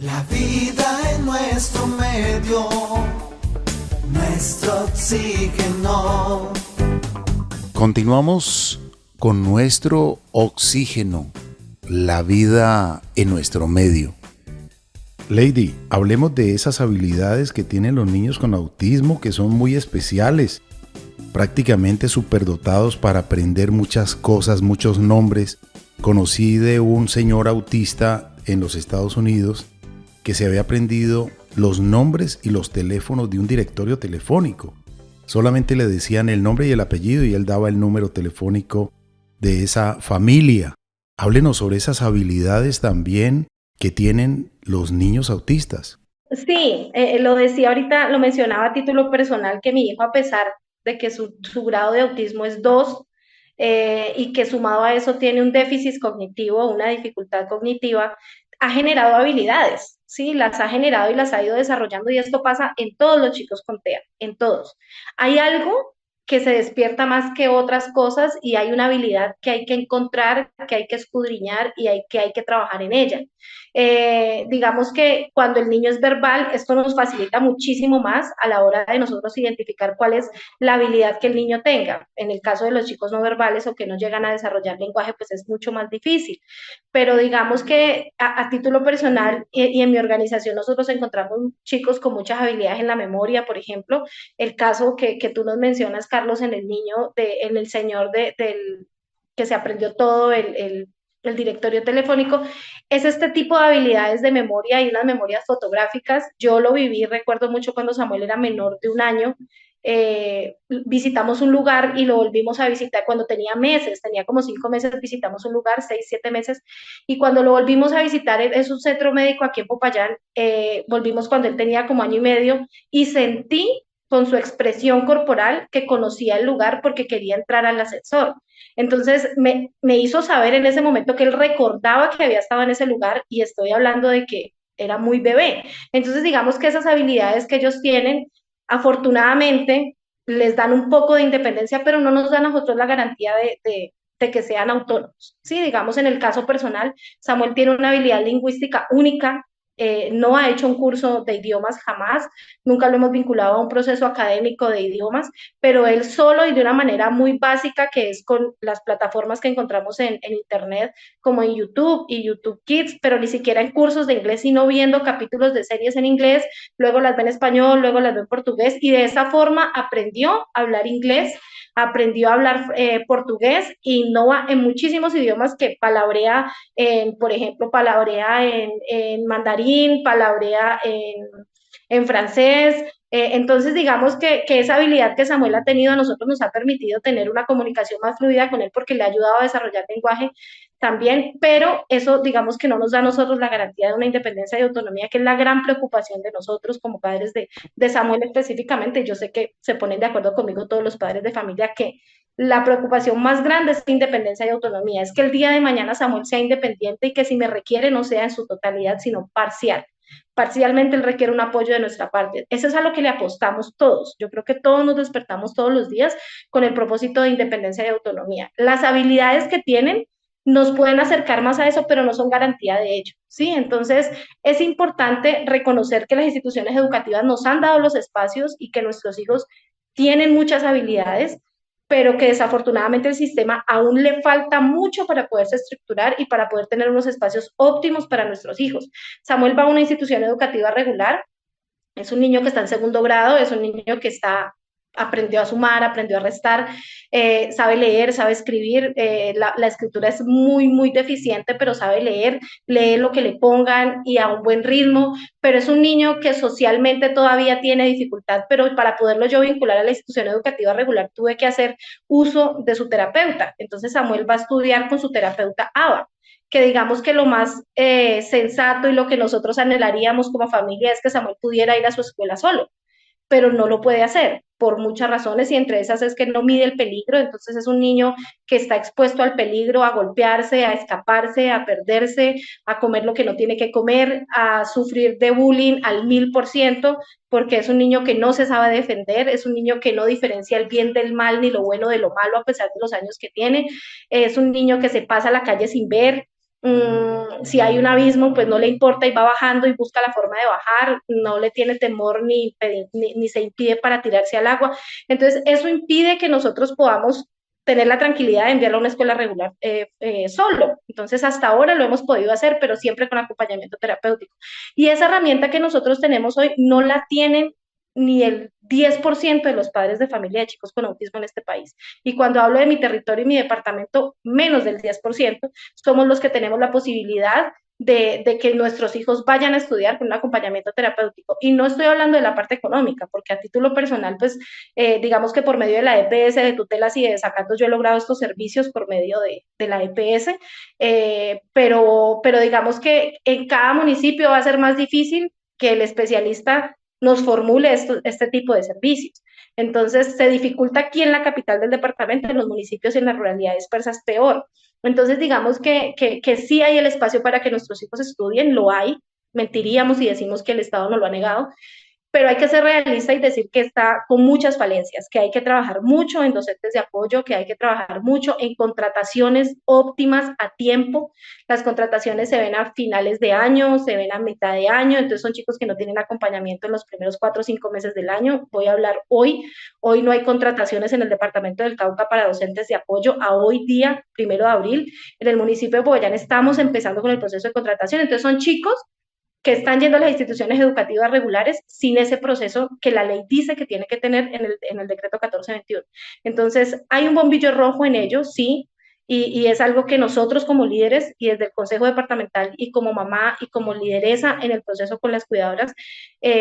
La vida en nuestro medio, nuestro oxígeno. Continuamos con nuestro oxígeno, la vida en nuestro medio. Lady, hablemos de esas habilidades que tienen los niños con autismo que son muy especiales, prácticamente superdotados para aprender muchas cosas, muchos nombres. Conocí de un señor autista en los Estados Unidos que se había aprendido los nombres y los teléfonos de un directorio telefónico. Solamente le decían el nombre y el apellido y él daba el número telefónico de esa familia. Háblenos sobre esas habilidades también que tienen los niños autistas. Sí, lo decía ahorita, lo mencionaba a título personal, que mi hijo, a pesar de que su grado de autismo es 2 y que sumado a eso tiene un déficit cognitivo, una dificultad cognitiva, ha generado habilidades, ¿sí? Las ha generado y las ha ido desarrollando y esto pasa en todos los chicos con TEA, en todos. Hay algo que se despierta más que otras cosas y hay una habilidad que hay que encontrar, que hay que escudriñar y hay que trabajar en ella. Digamos que cuando el niño es verbal, esto nos facilita muchísimo más a la hora de nosotros identificar cuál es la habilidad que el niño tenga. En el caso de los chicos no verbales o que no llegan a desarrollar lenguaje, pues es mucho más difícil. Pero digamos que a título personal y en mi organización nosotros encontramos chicos con muchas habilidades en la memoria, por ejemplo, el caso que tú nos mencionas, Carlos, en el niño, en el señor del que se aprendió todo el directorio telefónico, es este tipo de habilidades de memoria y unas memorias fotográficas. Yo lo viví, recuerdo mucho cuando Samuel era menor de un año, visitamos un lugar y lo volvimos a visitar cuando tenía meses, tenía como 5 meses, visitamos un lugar, 6, 7 meses, y cuando lo volvimos a visitar, es un centro médico aquí en Popayán, volvimos cuando él tenía como año y medio, y sentí con su expresión corporal que conocía el lugar porque quería entrar al ascensor. Entonces me hizo saber en ese momento que él recordaba que había estado en ese lugar y estoy hablando de que era muy bebé. Entonces digamos que esas habilidades que ellos tienen, afortunadamente, les dan un poco de independencia, pero no nos dan a nosotros la garantía de que sean autónomos. Sí, digamos en el caso personal, Samuel tiene una habilidad lingüística única, no ha hecho un curso de idiomas jamás, nunca lo hemos vinculado a un proceso académico de idiomas, pero él solo y de una manera muy básica, que es con las plataformas que encontramos en Internet, como en YouTube y YouTube Kids, pero ni siquiera en cursos de inglés, sino viendo capítulos de series en inglés, luego las ve en español, luego las ve en portugués, y de esa forma aprendió a hablar inglés, aprendió a hablar portugués y no en muchísimos idiomas que palabrea, por ejemplo, palabrea en mandarín, palabrea en francés. Entonces, digamos que esa habilidad que Samuel ha tenido a nosotros nos ha permitido tener una comunicación más fluida con él porque le ha ayudado a desarrollar lenguaje también, pero eso digamos que no nos da a nosotros la garantía de una independencia y autonomía, que es la gran preocupación de nosotros como padres de Samuel específicamente. Yo sé que se ponen de acuerdo conmigo todos los padres de familia que la preocupación más grande es independencia y autonomía, es que el día de mañana Samuel sea independiente y que si me requiere no sea en su totalidad, sino parcial. Parcialmente él requiere un apoyo de nuestra parte. Eso es a lo que le apostamos todos. Yo creo que todos nos despertamos todos los días con el propósito de independencia y autonomía. Las habilidades que tienen nos pueden acercar más a eso, pero no son garantía de ello, ¿sí? Entonces, es importante reconocer que las instituciones educativas nos han dado los espacios y que nuestros hijos tienen muchas habilidades, pero que desafortunadamente el sistema aún le falta mucho para poderse estructurar y para poder tener unos espacios óptimos para nuestros hijos. Samuel va a una institución educativa regular, es un niño que está en segundo grado, es un niño que aprendió a sumar, aprendió a restar, sabe leer, sabe escribir, la escritura es muy, muy deficiente, pero sabe leer, lee lo que le pongan y a un buen ritmo, pero es un niño que socialmente todavía tiene dificultad, pero para poderlo yo vincular a la institución educativa regular tuve que hacer uso de su terapeuta. Entonces Samuel va a estudiar con su terapeuta ABA, que digamos que lo más sensato y lo que nosotros anhelaríamos como familia es que Samuel pudiera ir a su escuela solo, pero no lo puede hacer por muchas razones y entre esas es que no mide el peligro, entonces es un niño que está expuesto al peligro, a golpearse, a escaparse, a perderse, a comer lo que no tiene que comer, a sufrir de bullying al 1000%, porque es un niño que no se sabe defender, es un niño que no diferencia el bien del mal ni lo bueno de lo malo a pesar de los años que tiene, es un niño que se pasa a la calle sin ver, Si hay un abismo, pues no le importa y va bajando y busca la forma de bajar, no le tiene temor ni se impide para tirarse al agua. Entonces, eso impide que nosotros podamos tener la tranquilidad de enviarlo a una escuela regular solo. Entonces, hasta ahora lo hemos podido hacer, pero siempre con acompañamiento terapéutico. Y esa herramienta que nosotros tenemos hoy no la tienen ni el 10% de los padres de familia de chicos con autismo en este país. Y cuando hablo de mi territorio y mi departamento, menos del 10% somos los que tenemos la posibilidad de que nuestros hijos vayan a estudiar con un acompañamiento terapéutico. Y no estoy hablando de la parte económica, porque a título personal, pues, digamos que por medio de la EPS, de tutelas y de desacatos, yo he logrado estos servicios por medio de la EPS, pero digamos que en cada municipio va a ser más difícil que el especialista nos formule este tipo de servicios. Entonces, se dificulta aquí en la capital del departamento, en los municipios y en las ruralidades dispersas peor. Entonces, digamos que sí hay el espacio para que nuestros hijos estudien, lo hay, mentiríamos si decimos que el Estado no lo ha negado, pero hay que ser realista y decir que está con muchas falencias, que hay que trabajar mucho en docentes de apoyo, que hay que trabajar mucho en contrataciones óptimas a tiempo. Las contrataciones se ven a finales de año, se ven a mitad de año, entonces son chicos que no tienen acompañamiento en los primeros 4 o 5 meses del año. Voy a hablar hoy no hay contrataciones en el departamento del Cauca para docentes de apoyo a hoy día, 1 de abril. En el municipio de Boyán estamos empezando con el proceso de contratación, entonces son chicos que están yendo a las instituciones educativas regulares sin ese proceso que la ley dice que tiene que tener en el decreto 1421. Entonces, hay un bombillo rojo en ello, sí, y es algo que nosotros como líderes y desde el Consejo Departamental y como mamá y como lideresa en el proceso con las cuidadoras,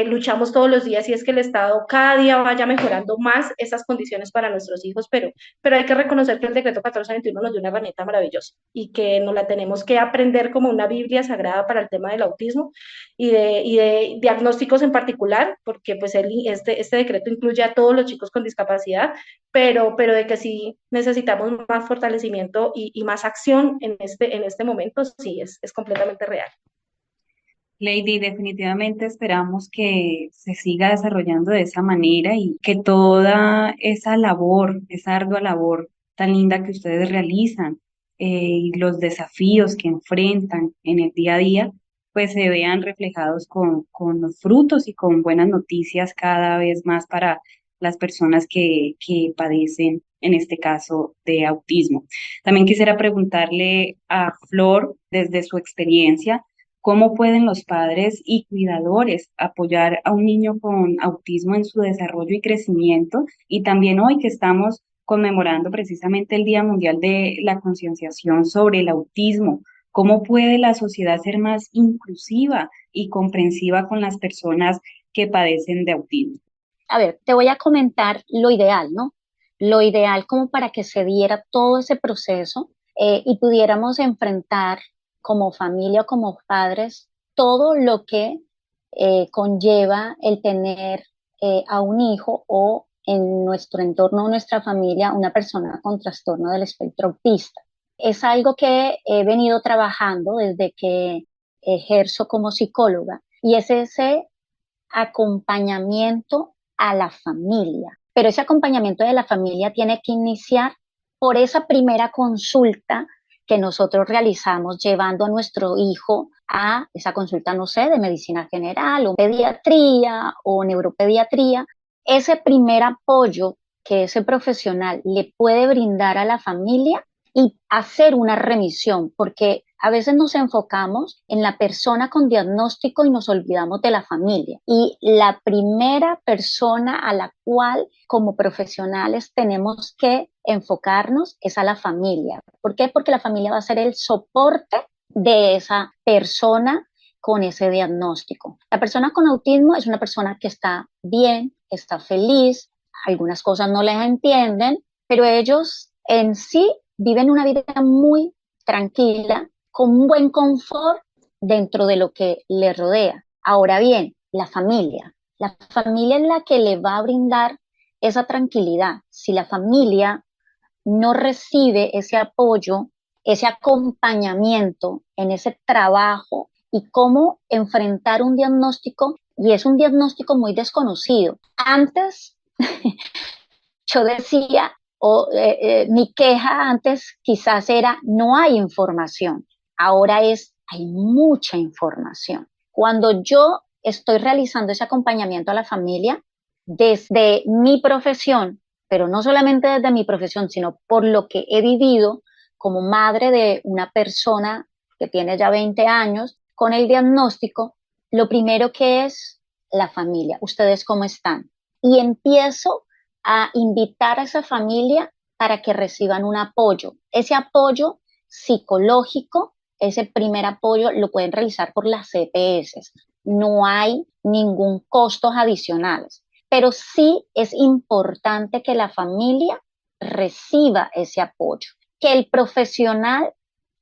luchamos todos los días y es que el Estado cada día vaya mejorando más esas condiciones para nuestros hijos, pero hay que reconocer que el decreto 1421 nos dio una herramienta maravillosa y que nos la tenemos que aprender como una Biblia sagrada para el tema del autismo y de diagnósticos en particular, porque pues este decreto incluye a todos los chicos con discapacidad, pero de que sí necesitamos más fortalecimiento y más acción en este momento, sí, es completamente real. Lady, definitivamente esperamos que se siga desarrollando de esa manera y que toda esa labor, esa ardua labor tan linda que ustedes realizan y los desafíos que enfrentan en el día a día, pues se vean reflejados con los frutos y con buenas noticias cada vez más para las personas que padecen, en este caso, de autismo. También quisiera preguntarle a Flor, desde su experiencia, ¿cómo pueden los padres y cuidadores apoyar a un niño con autismo en su desarrollo y crecimiento? Y también hoy que estamos conmemorando precisamente el Día Mundial de la Concienciación sobre el Autismo, ¿cómo puede la sociedad ser más inclusiva y comprensiva con las personas que padecen de autismo? A ver, te voy a comentar lo ideal, ¿no? Lo ideal como para que se diera todo ese proceso y pudiéramos enfrentar como familia o como padres todo lo que conlleva el tener a un hijo o en nuestro entorno, nuestra familia, una persona con trastorno del espectro autista. Es algo que he venido trabajando desde que ejerzo como psicóloga y es ese acompañamiento a la familia. Pero ese acompañamiento de la familia tiene que iniciar por esa primera consulta que nosotros realizamos llevando a nuestro hijo a esa consulta, no sé, de medicina general o pediatría o neuropediatría. Ese primer apoyo que ese profesional le puede brindar a la familia y hacer una remisión, porque a veces nos enfocamos en la persona con diagnóstico y nos olvidamos de la familia. Y la primera persona a la cual como profesionales tenemos que enfocarnos es a la familia. ¿Por qué? Porque la familia va a ser el soporte de esa persona con ese diagnóstico. La persona con autismo es una persona que está bien, está feliz, algunas cosas no les entienden, pero ellos en sí viven una vida muy tranquila, con un buen confort dentro de lo que le rodea. Ahora bien, la familia es la que le va a brindar esa tranquilidad. Si la familia no recibe ese apoyo, ese acompañamiento en ese trabajo y cómo enfrentar un diagnóstico, y es un diagnóstico muy desconocido. Antes yo decía, mi queja antes quizás era, no hay información. Ahora hay mucha información. Cuando yo estoy realizando ese acompañamiento a la familia, desde mi profesión, pero no solamente desde mi profesión, sino por lo que he vivido como madre de una persona que tiene ya 20 años, con el diagnóstico, lo primero que es la familia, ustedes cómo están. Y empiezo a invitar a esa familia para que reciban un apoyo. Ese apoyo psicológico, ese primer apoyo lo pueden realizar por las CPS. No hay ningún costo adicional, pero sí es importante que la familia reciba ese apoyo, que el profesional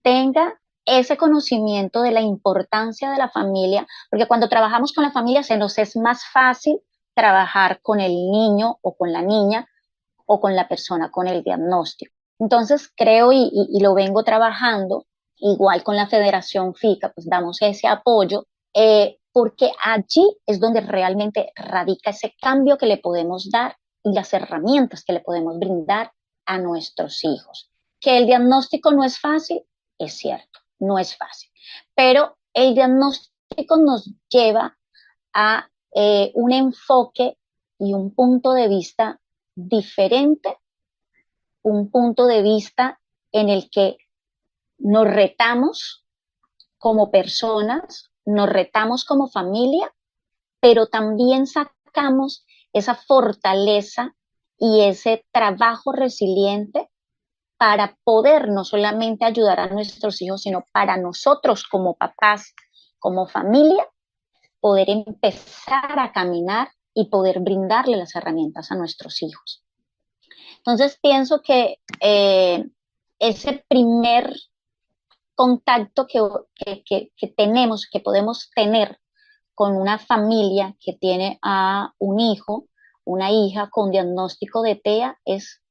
tenga ese conocimiento de la importancia de la familia, porque cuando trabajamos con la familia se nos es más fácil trabajar con el niño o con la niña o con la persona con el diagnóstico. Entonces creo y lo vengo trabajando igual con la Federación FICA, pues damos ese apoyo, porque allí es donde realmente radica ese cambio que le podemos dar y las herramientas que le podemos brindar a nuestros hijos. Que el diagnóstico no es fácil, es cierto, no es fácil, pero el diagnóstico nos lleva a un enfoque y un punto de vista diferente, un punto de vista en el que nos retamos como personas, nos retamos como familia, pero también sacamos esa fortaleza y ese trabajo resiliente para poder no solamente ayudar a nuestros hijos, sino para nosotros como papás, como familia, poder empezar a caminar y poder brindarle las herramientas a nuestros hijos. Entonces pienso que ese primer contacto que tenemos, que podemos tener con una familia que tiene a un hijo, una hija con diagnóstico de TEA, es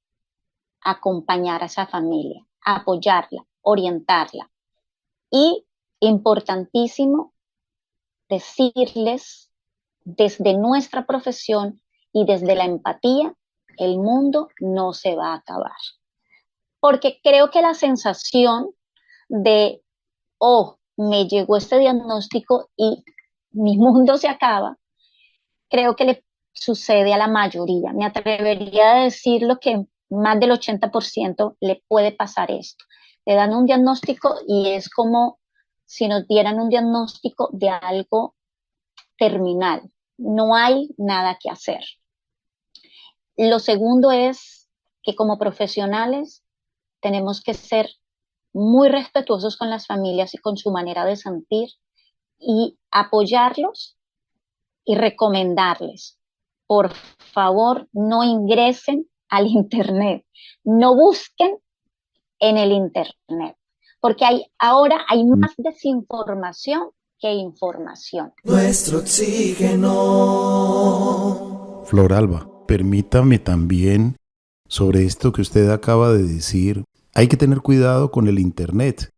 acompañar a esa familia, apoyarla, orientarla. Y importantísimo, decirles desde nuestra profesión y desde la empatía, el mundo no se va a acabar. Porque creo que la sensación de, oh, me llegó este diagnóstico y mi mundo se acaba, creo que le sucede a la mayoría. Me atrevería a decir lo que más del 80% le puede pasar esto. Le dan un diagnóstico y es como si nos dieran un diagnóstico de algo terminal. No hay nada que hacer. Lo segundo es que como profesionales tenemos que ser muy respetuosos con las familias y con su manera de sentir y apoyarlos y recomendarles. Por favor, no ingresen al internet, no busquen en el internet, porque ahora hay más desinformación que información. Nuestro oxígeno. Floralba, permítame también sobre esto que usted acaba de decir. Hay que tener cuidado con el internet.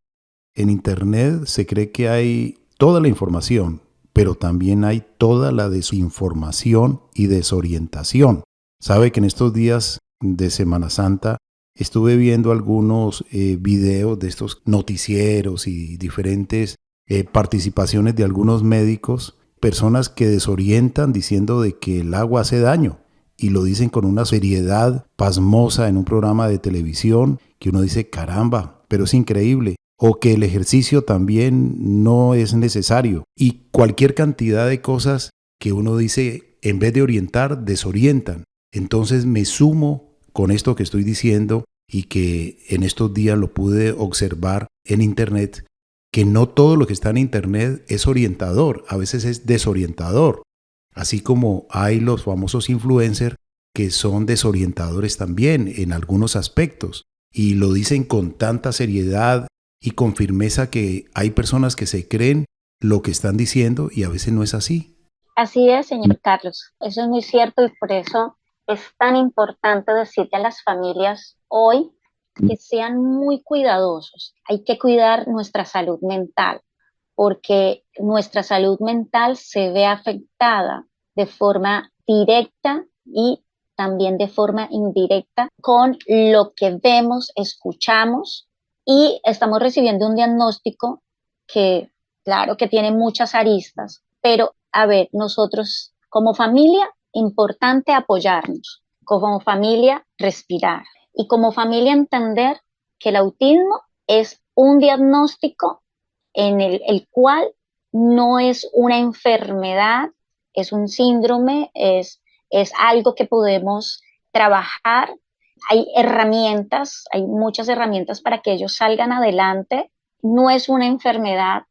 En internet se cree que hay toda la información, pero también hay toda la desinformación y desorientación. Sabe que en estos días de Semana Santa estuve viendo algunos videos de estos noticieros y diferentes participaciones de algunos médicos, personas que desorientan diciendo de que el agua hace daño y lo dicen con una seriedad pasmosa en un programa de televisión que uno dice, caramba, pero es increíble. O que el ejercicio también no es necesario. Y cualquier cantidad de cosas que uno dice, en vez de orientar, desorientan. Entonces me sumo con esto que estoy diciendo y que en estos días lo pude observar en internet, que no todo lo que está en internet es orientador, a veces es desorientador. Así como hay los famosos influencers que son desorientadores también en algunos aspectos. Y lo dicen con tanta seriedad y con firmeza que hay personas que se creen lo que están diciendo y a veces no es así. Así es, señor Carlos. Eso es muy cierto y por eso es tan importante decirle a las familias hoy que sean muy cuidadosos. Hay que cuidar nuestra salud mental porque nuestra salud mental se ve afectada de forma directa y también de forma indirecta con lo que vemos, escuchamos y estamos recibiendo un diagnóstico que, claro, que tiene muchas aristas, pero a ver, nosotros como familia, importante apoyarnos, como familia, respirar y como familia entender que el autismo es un diagnóstico en el cual no es una enfermedad, es un síndrome, es algo que podemos trabajar. Hay herramientas, hay muchas herramientas para que ellos salgan adelante. No es una enfermedad,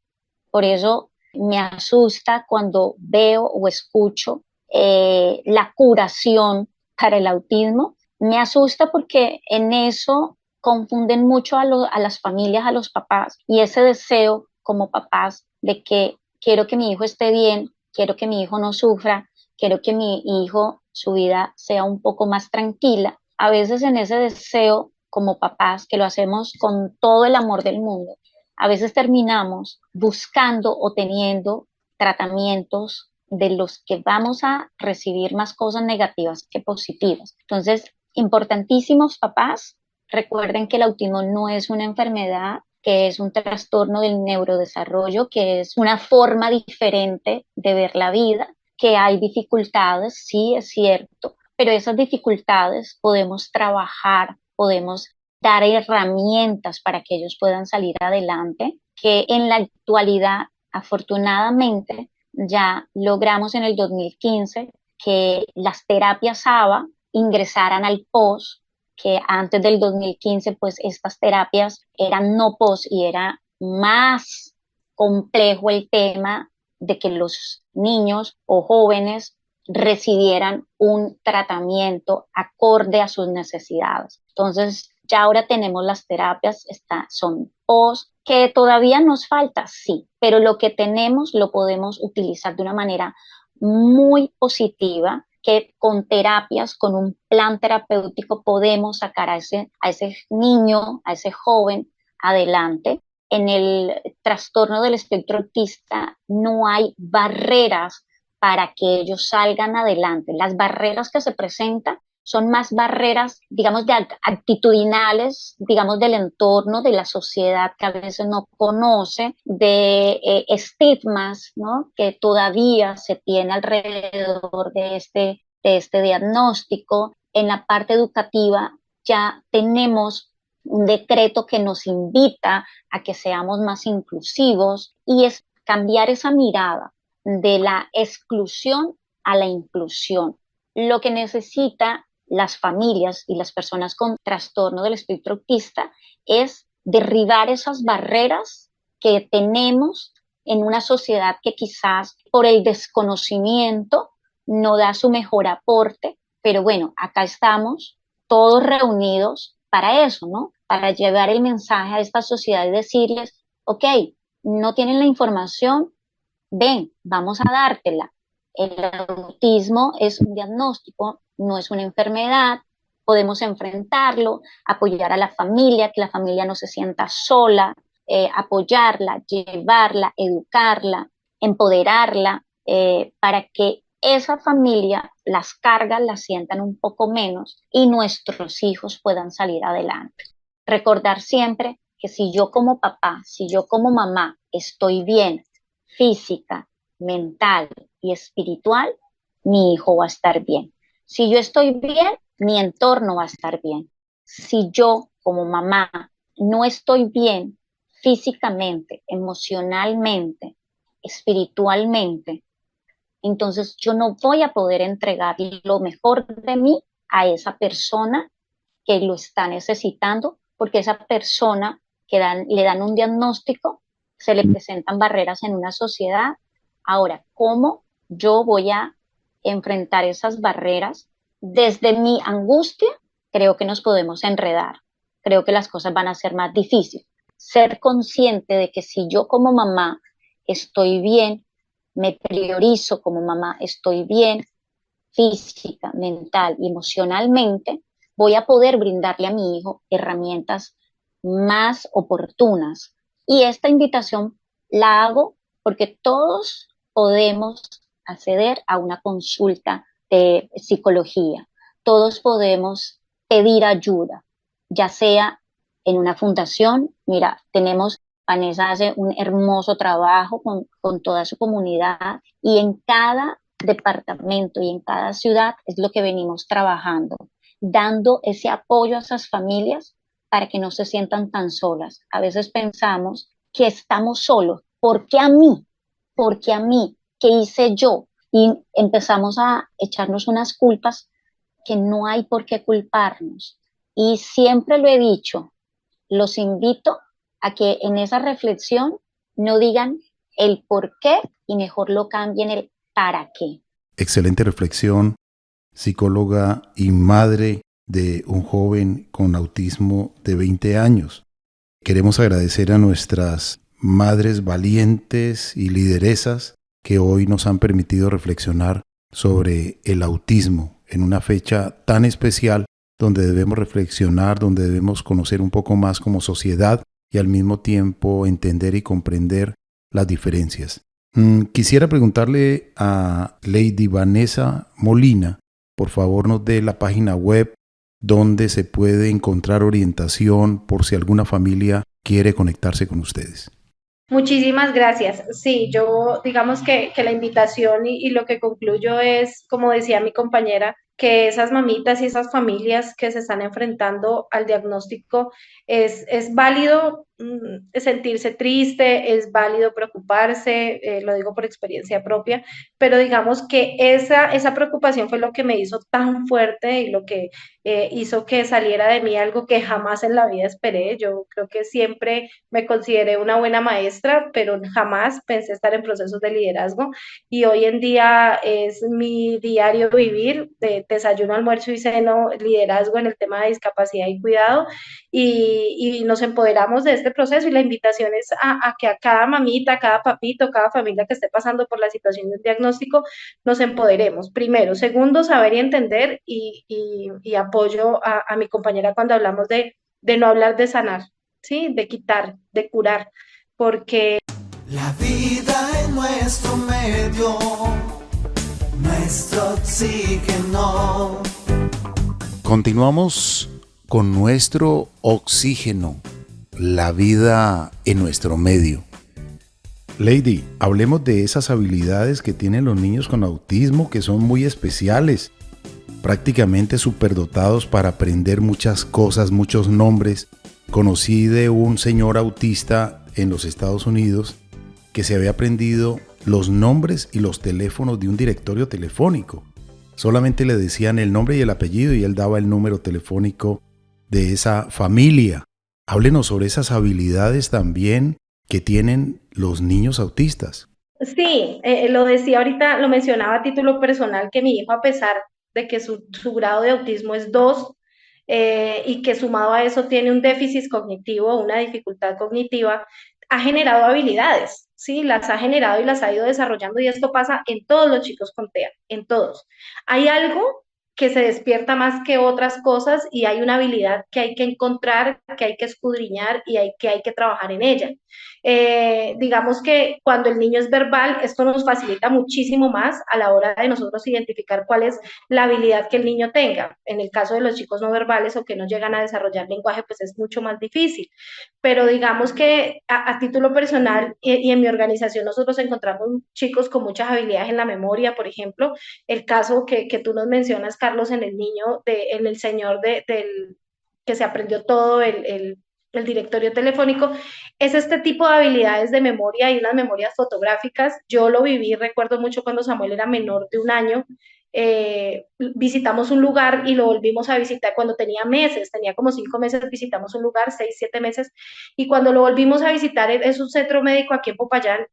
por eso me asusta cuando veo o escucho la curación para el autismo. Me asusta porque en eso confunden mucho a las familias, a los papás, y ese deseo como papás de que quiero que mi hijo esté bien, quiero que mi hijo no sufra, quiero que mi hijo, su vida sea un poco más tranquila. A veces en ese deseo como papás, que lo hacemos con todo el amor del mundo, a veces terminamos buscando o teniendo tratamientos de los que vamos a recibir más cosas negativas que positivas. Entonces, importantísimos papás, recuerden que el autismo no es una enfermedad, que es un trastorno del neurodesarrollo, que es una forma diferente de ver la vida, que hay dificultades, sí, es cierto, pero esas dificultades podemos trabajar, podemos dar herramientas para que ellos puedan salir adelante, que en la actualidad, afortunadamente, ya logramos en el 2015 que las terapias ABA ingresaran al POS, que antes del 2015 pues estas terapias eran no POS y era más complejo el tema de que los niños o jóvenes recibieran un tratamiento acorde a sus necesidades. Entonces, ya ahora tenemos las terapias, son POS, que todavía nos falta, sí, pero lo que tenemos lo podemos utilizar de una manera muy positiva, que con terapias, con un plan terapéutico podemos sacar a ese niño, a ese joven adelante. En el trastorno del espectro autista no hay barreras para que ellos salgan adelante. Las barreras que se presentan son más barreras, digamos, actitudinales, digamos, del entorno, de la sociedad que a veces no conoce, de estigmas, ¿no?, que todavía se tiene alrededor de este diagnóstico. En la parte educativa ya tenemos un decreto que nos invita a que seamos más inclusivos y es cambiar esa mirada de la exclusión a la inclusión. Lo que necesita las familias y las personas con trastorno del espectro autista es derribar esas barreras que tenemos en una sociedad que quizás por el desconocimiento no da su mejor aporte, pero bueno, acá estamos todos reunidos para eso, ¿no? Para llevar el mensaje a esta sociedad y decirles, ok, no tienen la información, ven, vamos a dártela. El autismo es un diagnóstico, no es una enfermedad, podemos enfrentarlo, apoyar a la familia, que la familia no se sienta sola, apoyarla, llevarla, educarla, empoderarla, para que esa familia, las cargas las sientan un poco menos y nuestros hijos puedan salir adelante. Recordar siempre que si yo como papá, si yo como mamá estoy bien física, mental y espiritual, mi hijo va a estar bien. Si yo estoy bien, mi entorno va a estar bien. Si yo como mamá no estoy bien físicamente, emocionalmente, espiritualmente, entonces yo no voy a poder entregar lo mejor de mí a esa persona que lo está necesitando, porque esa persona le dan un diagnóstico, se le presentan barreras en una sociedad. Ahora, ¿cómo yo voy a enfrentar esas barreras? Desde mi angustia, creo que nos podemos enredar, creo que las cosas van a ser más difíciles. Ser consciente de que si yo como mamá estoy bien, me priorizo como mamá, estoy bien física, mental y emocionalmente, voy a poder brindarle a mi hijo herramientas más oportunas. Y esta invitación la hago porque todos podemos acceder a una consulta de psicología, todos podemos pedir ayuda, ya sea en una fundación. Mira, Vanessa hace un hermoso trabajo con toda su comunidad y en cada departamento y en cada ciudad es lo que venimos trabajando, dando ese apoyo a esas familias para que no se sientan tan solas. A veces pensamos que estamos solos. ¿Por qué a mí? ¿Por qué a mí? ¿Qué hice yo? Y empezamos a echarnos unas culpas que no hay por qué culparnos. Y siempre lo he dicho, los invito a que en esa reflexión no digan el por qué y mejor lo cambien el para qué. Excelente reflexión, psicóloga y madre de un joven con autismo de 20 años. Queremos agradecer a nuestras madres valientes y lideresas que hoy nos han permitido reflexionar sobre el autismo en una fecha tan especial donde debemos reflexionar, donde debemos conocer un poco más como sociedad y al mismo tiempo entender y comprender las diferencias. Quisiera preguntarle a Lady Vanessa Molina, por favor nos dé la página web donde se puede encontrar orientación por si alguna familia quiere conectarse con ustedes. Muchísimas gracias. Sí, yo digamos que la invitación y lo que concluyo es, como decía mi compañera, que esas mamitas y esas familias que se están enfrentando al diagnóstico es válido sentirse triste, es válido preocuparse, lo digo por experiencia propia, pero digamos que esa preocupación fue lo que me hizo tan fuerte y lo que hizo que saliera de mí algo que jamás en la vida esperé. Yo creo que siempre me consideré una buena maestra, pero jamás pensé estar en procesos de liderazgo y hoy en día es mi diario vivir de desayuno, almuerzo y ceno, liderazgo en el tema de discapacidad y cuidado y nos empoderamos de este proceso y la invitación es a que a cada mamita, a cada papito, cada familia que esté pasando por la situación del diagnóstico nos empoderemos. Primero. Segundo, saber y entender y apoyo a mi compañera cuando hablamos de no hablar de sanar, ¿sí? De quitar, de curar, porque La vida en nuestro medio, nuestro oxígeno. Continuamos con nuestro oxígeno, la vida en nuestro medio. Lady, hablemos de esas habilidades que tienen los niños con autismo que son muy especiales, prácticamente superdotados para aprender muchas cosas, muchos nombres. Conocí de un señor autista en los Estados Unidos que se había aprendido los nombres y los teléfonos de un directorio telefónico. Solamente le decían el nombre y el apellido y él daba el número telefónico de esa familia. Háblenos sobre esas habilidades también que tienen los niños autistas. sí, lo decía ahorita, lo mencionaba a título personal, que mi hijo, a pesar de que su grado de autismo es 2 y que sumado a eso tiene un déficit cognitivo, una dificultad cognitiva, ha generado habilidades, ¿sí? Las ha generado y las ha ido desarrollando y esto pasa en todos los chicos con TEA, en todos. Hay algo que se despierta más que otras cosas y hay una habilidad que hay que encontrar, que hay que escudriñar y que hay que trabajar en ella. Digamos que cuando el niño es verbal, esto nos facilita muchísimo más a la hora de nosotros identificar cuál es la habilidad que el niño tenga. En el caso de los chicos no verbales o que no llegan a desarrollar lenguaje, pues es mucho más difícil. Pero digamos que a título personal y en mi organización nosotros encontramos chicos con muchas habilidades en la memoria, por ejemplo, el caso que tú nos mencionas, Carlos, en el niño, en el señor que se aprendió todo el directorio telefónico, es este tipo de habilidades de memoria y unas memorias fotográficas. Yo lo viví, recuerdo mucho cuando Samuel era menor de 1 año, visitamos un lugar y lo volvimos a visitar cuando tenía meses, tenía como 5 meses, visitamos un lugar, 6, 7 meses, y cuando lo volvimos a visitar, es un centro médico aquí en Popayán,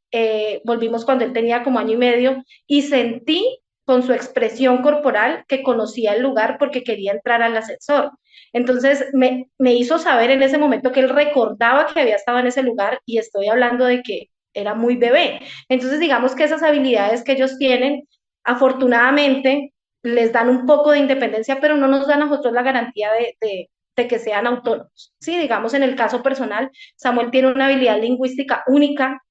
volvimos cuando él tenía como 1 año y medio, y sentí con su expresión corporal que conocía el lugar porque quería entrar al ascensor. Entonces me hizo saber en ese momento que él recordaba que había estado en ese lugar y estoy hablando de que era muy bebé. Entonces digamos que esas habilidades que ellos tienen, afortunadamente, les dan un poco de independencia, pero no nos dan a nosotros la garantía de que sean autónomos. Sí, digamos en el caso personal, Samuel tiene una habilidad lingüística única,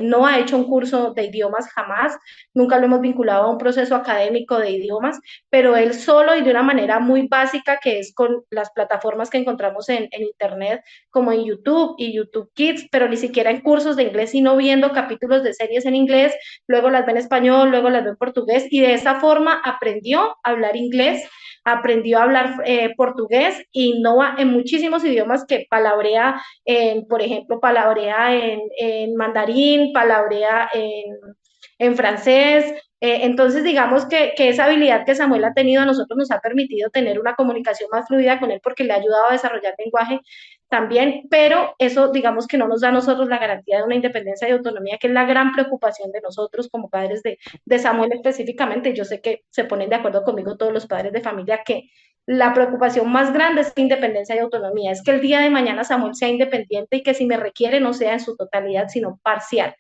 no ha hecho un curso de idiomas jamás, nunca lo hemos vinculado a un proceso académico de idiomas, pero él solo y de una manera muy básica, que es con las plataformas que encontramos en Internet, como en YouTube y YouTube Kids, pero ni siquiera en cursos de inglés, sino viendo capítulos de series en inglés, luego las ve en español, luego las ve en portugués, y de esa forma aprendió a hablar inglés, aprendió a hablar portugués, innova en muchísimos idiomas que palabrea, por ejemplo, palabrea en mandarín, palabrea en francés. Entonces, digamos que esa habilidad que Samuel ha tenido a nosotros nos ha permitido tener una comunicación más fluida con él porque le ha ayudado a desarrollar lenguaje también, pero eso digamos que no nos da a nosotros la garantía de una independencia y autonomía, que es la gran preocupación de nosotros como padres de Samuel específicamente. Yo sé que se ponen de acuerdo conmigo todos los padres de familia que la preocupación más grande es independencia y autonomía, es que el día de mañana Samuel sea independiente y que si me requiere no sea en su totalidad, sino parcial.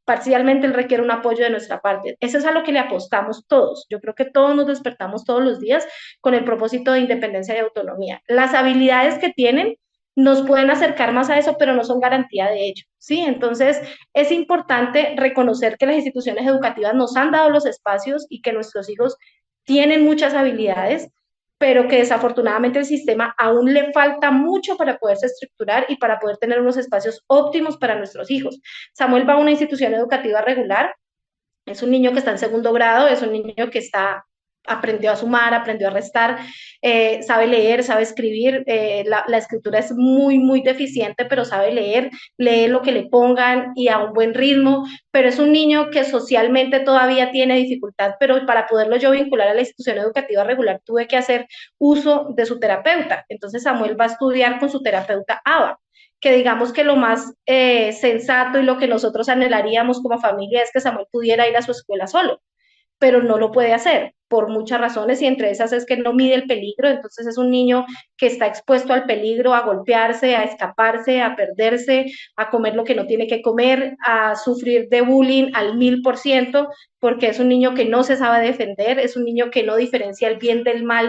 Parcialmente él requiere un apoyo de nuestra parte. Eso es a lo que le apostamos todos. Yo creo que todos nos despertamos todos los días con el propósito de independencia y autonomía. Las habilidades que tienen nos pueden acercar más a eso, pero no son garantía de ello, ¿sí? Entonces, es importante reconocer que las instituciones educativas nos han dado los espacios y que nuestros hijos tienen muchas habilidades, pero que desafortunadamente el sistema aún le falta mucho para poderse estructurar y para poder tener unos espacios óptimos para nuestros hijos. Samuel va a una institución educativa regular, es un niño que está en segundo grado, es un niño que aprendió a sumar, aprendió a restar, sabe leer, sabe escribir, la escritura es muy, muy deficiente, pero sabe leer, lee lo que le pongan y a un buen ritmo, pero es un niño que socialmente todavía tiene dificultad, pero para poderlo yo vincular a la institución educativa regular tuve que hacer uso de su terapeuta. Entonces Samuel va a estudiar con su terapeuta ABA, que digamos que lo más sensato y lo que nosotros anhelaríamos como familia es que Samuel pudiera ir a su escuela solo, pero no lo puede hacer por muchas razones, y entre esas es que no mide el peligro. Entonces es un niño que está expuesto al peligro, a golpearse, a escaparse, a perderse, a comer lo que no tiene que comer, a sufrir de bullying al 1000%, porque es un niño que no se sabe defender, es un niño que no diferencia el bien del mal